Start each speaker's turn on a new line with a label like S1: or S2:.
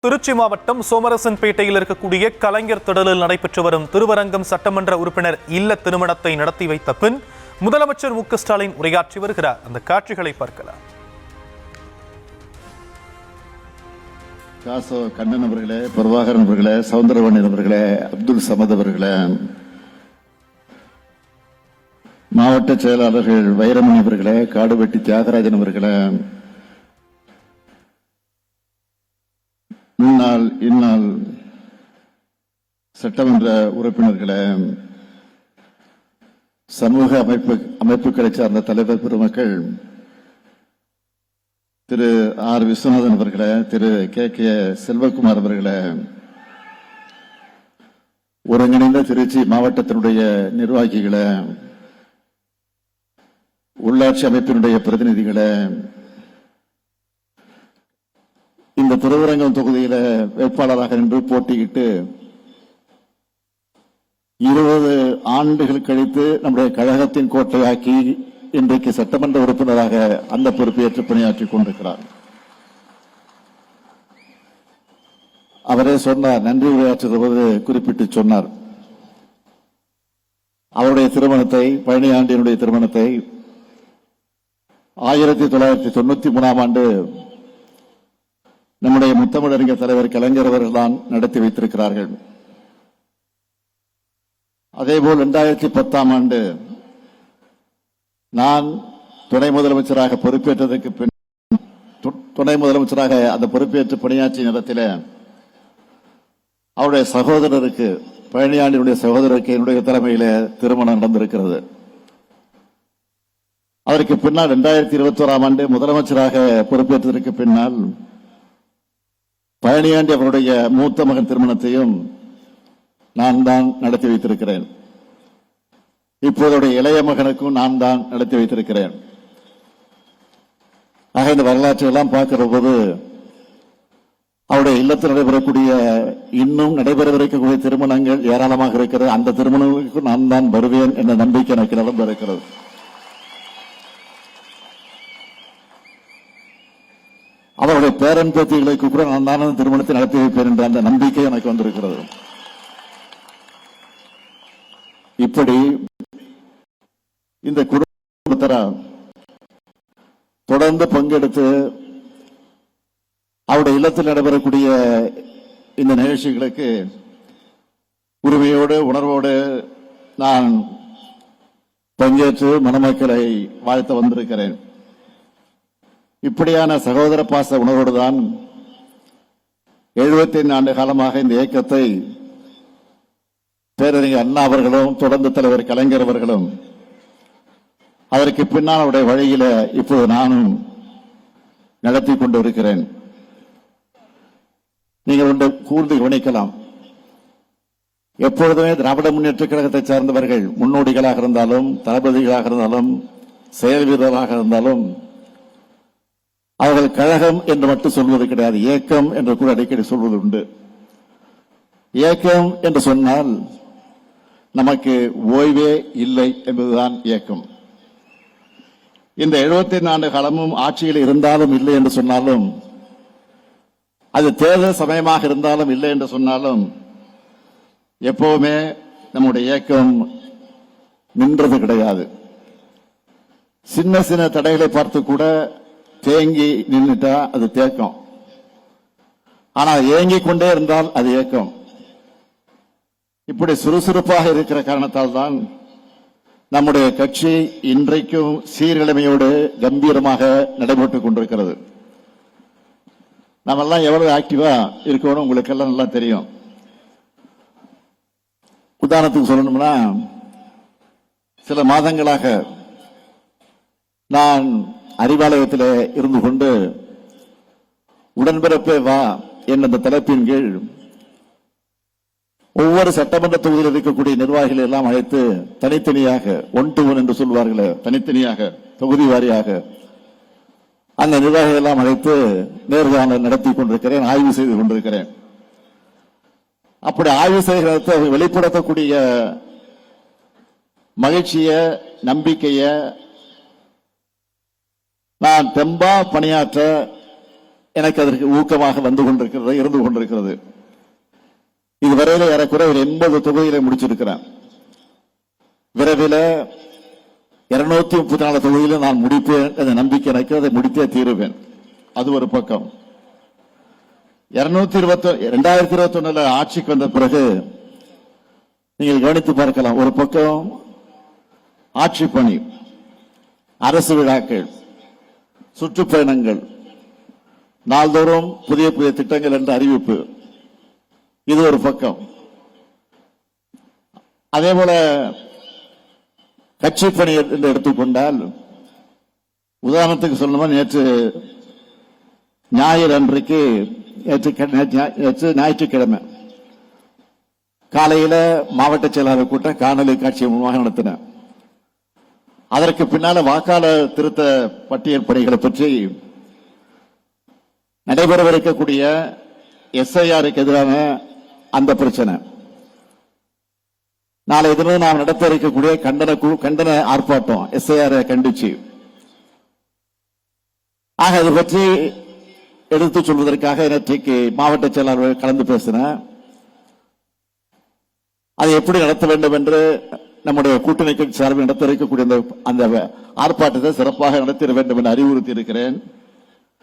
S1: திருச்சி மாவட்டம் சோமரசன்பேட்டையில் இருக்கக்கூடிய கலைஞர் திடலில் நடைபெற்று வரும் திருவரங்கம் சட்டமன்ற உறுப்பினர் இல்ல திருமணத்தை நடத்தி வைத்த பின் முதலமைச்சர் மு க ஸ்டாலின் உரையாற்றி வருகிறார். அந்த காட்சிகளை பார்க்கலாம்.
S2: காசோ கண்ணன் அவர்களே, பிரபாகரன் அவர்களே, சவுந்தரவண்ணன் அவர்களே, அப்துல் சமத் அவர்களே, மாவட்ட செயலாளர்கள் வைரமணி அவர்களே, காடுவெட்டி தியாகராஜன் அவர்களே, முன்னாள் இந்நாள் சட்டமன்ற உறுப்பினர்களே, சமூக அமைப்புகளை சார்ந்த தலைவர் பெருமக்கள், திரு ஆர் விஸ்வநாதன் அவர்களே, திரு கே செல்வகுமார் அவர்களே, ஒருங்கிணைந்த திருச்சி மாவட்டத்தினுடைய நிர்வாகிகளே, உள்ளாட்சி அமைப்பினுடைய பிரதிநிதிகளே, இந்த திருவரங்கம் தொகுதியில வேட்பாளராக நின்று போட்டியிட்டு 20 ஆண்டுகள் கழித்து நம்முடைய கழகத்தின் கோட்டையாக்கி இன்றைக்கு சட்டமன்ற உறுப்பினராக அந்த பொறுப்பேற்று பணியாற்றிக் கொண்டிருக்கிறார். அவரே சொன்னார், நன்றி உரையாற்றுவது குறிப்பிட்டு சொன்னார். அவருடைய திருமணத்தை, பழனி ஆண்டியனுடைய திருமணத்தை 1993 ஆண்டு நம்முடைய முத்தமிழறிஞர் தலைவர் கலைஞர் அவர்கள் தான் நடத்தி வைத்திருக்கிறார்கள். அதேபோல் 2010 ஆண்டு நான் துணை முதலமைச்சராக பொறுப்பேற்றதற்கு பின் துணை முதலமைச்சராக அந்த பொறுப்பேற்று பணியாற்றிய நேரத்தில் அவருடைய சகோதரருக்கு, பழனியாண்டினுடைய சகோதரருக்கு என்னுடைய தலைமையில திருமணம் நடந்திருக்கிறது. அதற்கு பின்னால் 2021 ஆண்டு முதலமைச்சராக பொறுப்பேற்றதற்கு பின்னால் பழனியாண்டி அவருடைய மூத்த மகன் திருமணத்தையும் நான் தான் நடத்தி வைத்திருக்கிறேன். இப்போதைய இளைய மகனுக்கும் நான் தான் நடத்தி வைத்திருக்கிறேன். ஆக இந்த வரலாற்றை எல்லாம் பார்க்கிற போது அவருடைய இல்லத்தில் நடைபெறக்கூடிய, இன்னும் நடைபெறவிருக்கக்கூடிய திருமணங்கள் ஏராளமாக இருக்கிறது. அந்த திருமணங்களுக்கு நான் தான் வருவேன் என்ற நம்பிக்கை எனக்கு நிலம்ப இருக்கிறது. அவருடைய பேரன் பேத்திகளுக்கு கூட நான் தான் திருமணத்தை நடத்தி வைப்பேன் என்ற அந்த நம்பிக்கை எனக்கு வந்திருக்கிறது. இப்படி இந்த குடும்பத்தார் தொடர்ந்து பங்கெடுத்து அவருடைய இல்லத்தில் நடைபெறக்கூடிய இந்த நிகழ்ச்சிகளுக்கு உரிமையோடு, உணர்வோடு நான் பங்கேற்று மணமக்களை வாழ்த்த வந்திருக்கிறேன். இப்படியான சகோதர பாச உணர்வோடுதான் 75 ஆண்டு காலமாக இந்த இயக்கத்தை பேரறிஞர் அண்ணா அவர்களும் தொடர்ந்து தலைவர் கலைஞர் அவர்களும், அதற்கு பின்னால் அவருடைய வழியில இப்போது நானும் நடத்தி கொண்டிருக்கிறேன். நீங்கள் ஒன்று கூர்ந்து கவனிக்கலாம். எப்பொழுதுமே திராவிட முன்னேற்ற கழகத்தை சார்ந்தவர்கள் முன்னோடிகளாக இருந்தாலும், தளபதிகளாக இருந்தாலும், செயல் வீரராக இருந்தாலும், அவர்கள் கழகம் என்று மட்டும் சொல்வது கிடையாது, இயக்கம் என்று கூட அடிக்கடி சொல்வது உண்டு. இயக்கம் என்று சொன்னால் நமக்கு ஓய்வே இல்லை என்பதுதான் இயக்கம். இந்த 75 ஆண்டு காலமும் ஆட்சியில் இருந்தாலும் இல்லை என்று சொன்னாலும், அது தேர்தல் சமயமாக இருந்தாலும் இல்லை என்று சொன்னாலும், எப்பவுமே நம்முடைய இயக்கம் நின்றது கிடையாது. சின்ன சின்ன தடைகளை பார்த்து கூட தேங்கி நின்றுட்டா அது தேக்கம். ஆனால் ஏங்கிக் கொண்டே இருந்தால் அது ஏக்கம். இப்படி சுறுசுறுப்பாக இருக்கிற காரணத்தால் தான் நம்முடைய கட்சி இன்றைக்கும் சீர்கிழமையோடு கம்பீரமாக நடைபெற்றுக் கொண்டிருக்கிறது. நம்ம எல்லாம் எவ்வளவு ஆக்டிவா இருக்கணும் உங்களுக்கு எல்லாம் நல்லா தெரியும். உதாரணத்துக்கு சொல்லணும்னா, சில மாதங்களாக நான் அறிவாலயத்தில் இருந்து கொண்டு உடன்பிறப்பே வா என்ற தலைப்பின் கீழ் ஒவ்வொரு சட்டமன்ற தொகுதியில் இருக்கக்கூடிய நிர்வாகிகளை எல்லாம் அழைத்து தனித்தனியாக, 1 to 1 என்று சொல்வார்களே, தனித்தனியாக தொகுதி வாரியாக அந்த நிர்வாகிகள் எல்லாம் அழைத்து நேர்காணல் நடத்தி கொண்டிருக்கிறேன், ஆய்வு செய்து கொண்டிருக்கிறேன். அப்படி ஆய்வு செய்கிறத வெளிப்படுத்தக்கூடிய மகிழ்ச்சிய, நம்பிக்கைய, நான் தெம்பா பணியாற்ற எனக்கு அதற்கு ஊக்கமாக இருந்து கொண்டிருக்கிறது. இதுவரையில ஏறக்குறைய ஒரு 80 தொகுதிகளை முடிச்சிருக்கிறேன். விரைவில் 234 தொகுதியில நான் முடிப்பேன் என்ற நம்பிக்கை எனக்கு, அதை முடித்தே தீருவேன். அது ஒரு பக்கம். 2021 ஆட்சிக்கு வந்த பிறகு நீங்கள் கவனித்து பார்க்கலாம். ஒரு பக்கம் ஆட்சி பணி, அரசு விழாக்கள், சுற்றுப்பயணங்கள், நாள்தோறும் புதிய புதிய திட்டங்கள் என்ற அறிவிப்பு, இது ஒரு பக்கம். அதே போல கட்சி பணி என்று எடுத்துக்கொண்டால், உதாரணத்துக்கு சொல்லணும், நேற்று ஞாயிறு அன்றைக்கு ஞாயிற்றுக்கிழமை காலையில மாவட்ட செயலாளர் கூட்டம் காணொலி காட்சி மூலமாக நடத்தினேன். அதற்கு பின்னால வாக்காளர் திருத்த பட்டியல் பணிகளை பற்றி நடைபெறவிருக்கக்கூடிய SIR-க்கு எதிரான அந்த பிரச்சனை, நாளை தினம் நாம் நடத்த இருக்கக்கூடிய கண்டன ஆர்ப்பாட்டம், SIR-ஐ கண்டிச்சு, ஆக அது பற்றி எடுத்துச் சொல்வதற்காக நேற்றைக்கு மாவட்ட செயலாளர்கள் கலந்து பேசின, அதை எப்படி நடத்த வேண்டும் என்று நம்முடைய கூட்டணி கட்சி சார்பில் நடத்த இருக்கக்கூடிய அந்த ஆர்ப்பாட்டத்தை சிறப்பாக நடத்திட வேண்டும் என்று அறிவுறுத்தி இருக்கிறேன்.